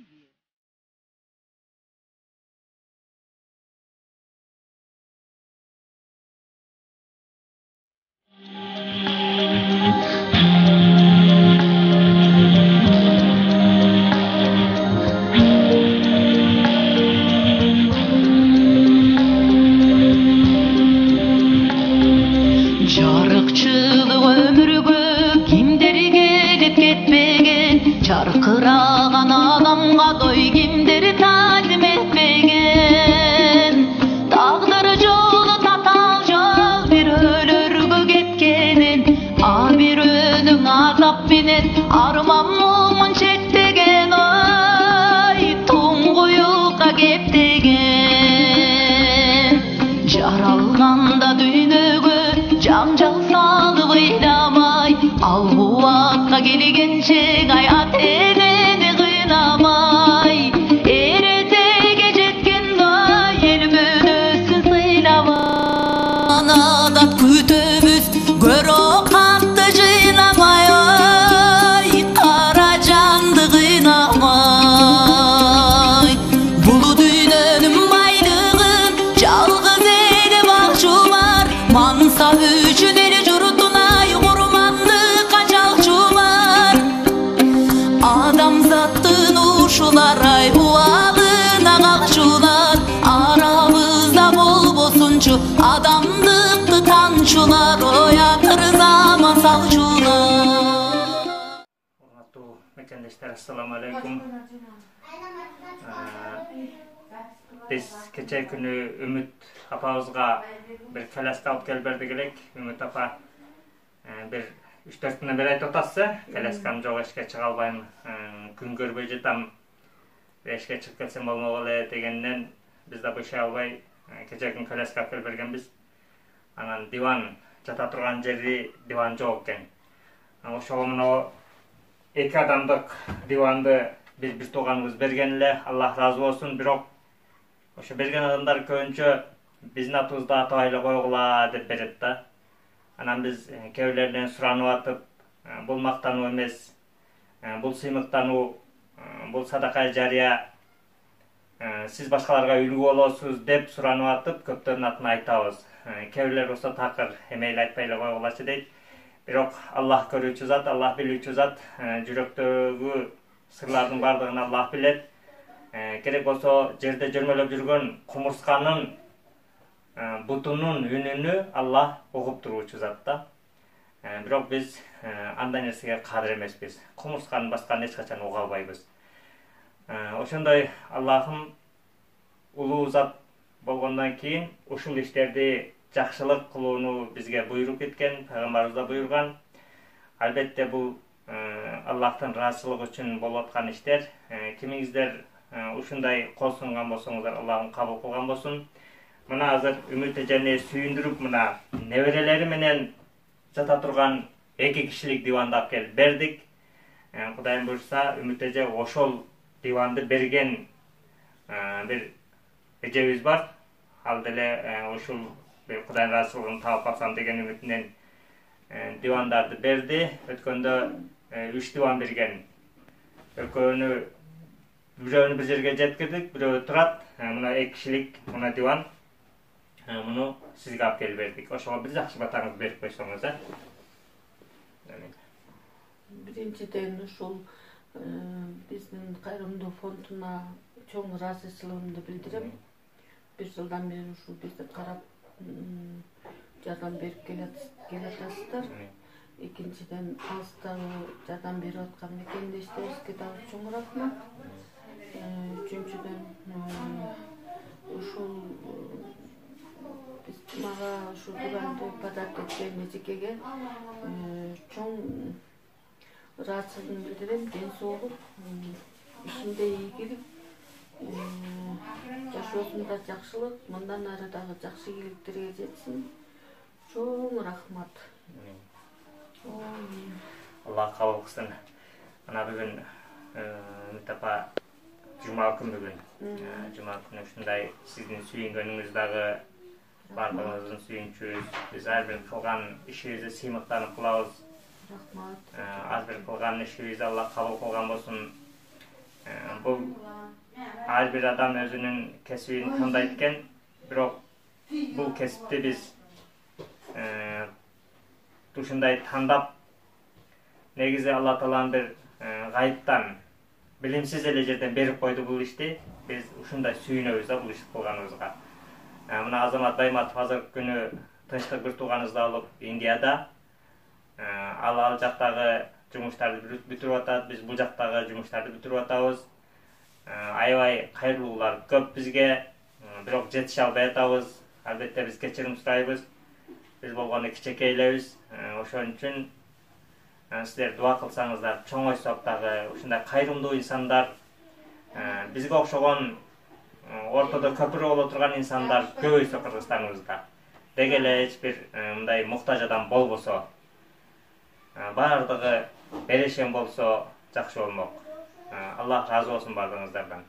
Жарыкчылык өмүргө кимдери келип кетпеген, чаркыраган адамга дой кимдери таалим этпеген. Тагдыры жолу татаал жол бир өлөргө кеткенин, а бирөөнүң азап менен арман мумун чектеген, ой туңгуюкка кептеген. Жаралганда дүйнөгө жаңжал салып ыйламай, ал кубатка келгенче аят энени кыйнамай, эретеге жеткенде эл мүнөзүн сыйламай. Анадат күтөбүз көрө катты жыйнамай, ой кара жанды кыйнамай. Бул дүйнөнүн байлыгын жалгыз эле багчулар, манса үчүн эл журтунай курмандыкка жалчулар. Адамзаттын ушулар ай убалына калчулар, арабызда болбосунчу адамдыкты танчулар, ой акыр заман салчулар. Урматтуу мекендештер, ассаламу алейкум. Biz keçe günü Ümit apamızga bir keleska alıp gelip berdik elek. Ümit apa bir 3-4 günden beri ayt otası. Keleskam çok eşke çık albayım. Gün görбөй жатам. Eşke çık gelsem olmalı degenden biz de bu şey albay keçe gün keleska alıp gelip bergenbiz. Anan divan jata turgan jeri divan çok eken. Oşoğumun o iki adamdık divandı biz bir toğanımız bergenle. Allah razı olsun. Birok oşo bergen adamlar köpünçө биздин атыбызды атабайлы койгула деп берет да. Анан биз кээбирлерден суранып атып, бул мактануу эмес, бул сыймыктануу, бул садака жария, сиз башкаларга үлгү болосуз деп суранып атып, көптөрдүн атын айтабыз. Кээбирлер болсо такыр эмейли айтпайлы койгулачы дейт. Бирок Аллах көрүүчү зат, Аллах билүүчү зат, жүрөктөгү сырлардын бардыгын Аллах билет. Керек болсо жерде жөрмөлөп жүргөн кумурсканын бутунун үнүнү Аллах угуп туруучу зат да. Бирок биз андай нерсеге кадыр эмеспиз. Кумурсканын баскан эч качан уга албайбыз. Ошондой Аллахым улуу зат болгондон кийин ушул иштерди жакшылык кылууну бизге буйруп кеткен, пайгамбарыбыз да буйруган. Албетте бул Аллахтын ыраазычылыгы үчүн болуп аткан иштер. Кимиңиздер ушундай кол сунган болсоңуздар, Аллахым кабыл кылган болсун. Мына азыр Үмүт эжени сүйүндүрүп мына неберелери менен жата турган 2 кишилик диванды алып келип бердик. Кудайым буйрса, Үмүт эже ошол диванды берген бир эжебиз бар. Ал деле ушул бир Кудайдын ыраазычылыгын таап калсам деген үмүтүнөн дивандарды берди. Өткөндө 3 диван берген. Экөөнү бирөөнү бир жерге жеткирдик, бирөө турат. Мына 2 кишилик мына диван. Муну сизге алып келип бердик. Ошого бир жакшы батаңызды берип койсоңуз, Биринчиден ушул биздин кайрымдуу фондуна чоң ыраазычылыгымды билдирем. 1 жылдан бери ушул бизди карап жардам берип келатасыздар. Экинчиден алыстагы жардам берип аткан мекендештерибизге дагы чоң рахмат. Үчүнчүдөн ушул мага ушул диванды подарок эткен эжекеге чоң ыраазычылыгымды билдирем. Ден соолук, ишинде ийгилик, жашоосунда жакшылык, мындан ары дагы жакшы ийгиликтерге жетсин. Чоң рахмат. Аллах кабыл кылсын. Ана бүгүн Үмүт апа жума күн бүгүн. Жума күнү ушундай сиздин сүйүнгөнүңүз дагы бардыгыңыздын сүйүнчүбүз. Биз ар бир кылган ишибизди сыймыктанып кылабыз. Рахмат. Ар бир кылган ишибизди Аллах кабыл кылган болсун. Бул ар бир адам өзүнүн кесибин тандайт экен, бирок бул кесипти биз ушундай тандап, негизи Алла Тааланын бир гайыптан, билимсиз эле жерден берип койду бул ишти. Биз ушундай сүйүнөбүз да бул ишти кылганыбызга. Мына Азамат Байматов азыркы күнү тынчтык бир тууганыбызды алып Индияда, ал жактагы жумуштарды бүтүрүп атат, биз бул жактагы жумуштарды бүтүрүп атабыз. Аябай кайрылуулар көп бизге, бирок жетише албай атабыз. Албетте биз кечирим сурайбыз. Биз болгону кичекейлебиз. Ошон үчүн силер дуа кылсаңыздар, чоңойсок дагы ушундай кайрымдуу инсандар, бизге окшогон ортодо көпүрө боло турган инсандар көбөйсө Кыргызстаныбызда. Деги эле эч бир мындай муктаж адам болбосо, баардыгы берешен болсо жакшы болмок. Аллах разы болсун баардыгыңыздардан.